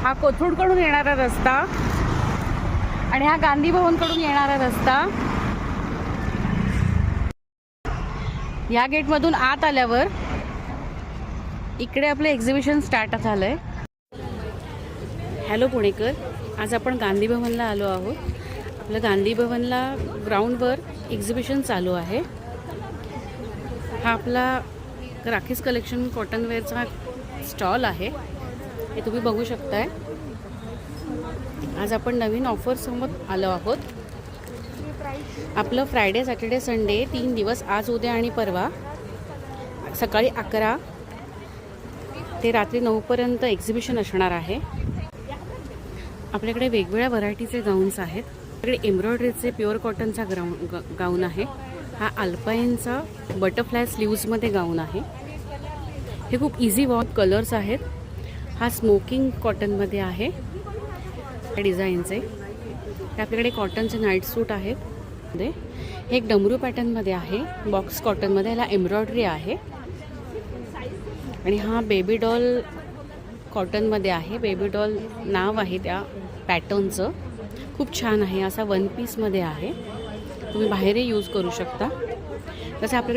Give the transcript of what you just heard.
हा कोथरूडकडून येणारा रस्ता आणि हा गांधी भवनकडून येणारा रस्ता. या गेटमधून आत आल्यावर इकडे आपलं एक्झिबिशन स्टार्ट झालंय. हॅलो पुणेकर, आज आपण गांधी भवनला आलो आहोत. आपलं गांधी भवनला ग्राउंडवर एक्झिबिशन चालू आहे. हा आपला राखीस कलेक्शन कॉटनवेअरचा स्टॉल आहे, हे तुम्ही बघू शकताय. आज आपण नवीन ऑफरसोबत आलो आहोत. आपलं फ्रायडे सॅटर्डे संडे 3 दिवस, आज उद्या आणि परवा, सकाळी 11 ते रात्री 9 पर्यंत एक्झिबिशन असणार आहे. आपल्याकडे वेगवेगळ्या व्हरायटीचे गाऊन्स आहेत. आपल्याकडे एम्ब्रॉयडरीचे प्युअर कॉटनचा गाऊन आहे. हा अल्पाईनचा बटरफ्लाय स्लीव्समध्ये गाऊन आहे. हे खूप इझी वॉश कलर्स आहेत. हा स्मोकिंग कॉटनमध्ये आहे डिझाईनचे. हे आपल्याकडे कॉटनचे नाईट सूट आहेत. हे एक डमरू पॅटर्नमध्ये आहे, बॉक्स कॉटनमध्ये. ह्याला एम्ब्रॉयडरी आहे. आणि हा बेबी डॉल कॉटनमध्ये आहे. बेबी डॉल नाव आहे त्या पॅटर्नचं. खूप छान आहे. असा 1 पीसमध्ये आहे. तुम्ही बाहेरही यूज करू शकता. तसं आपल्याकडे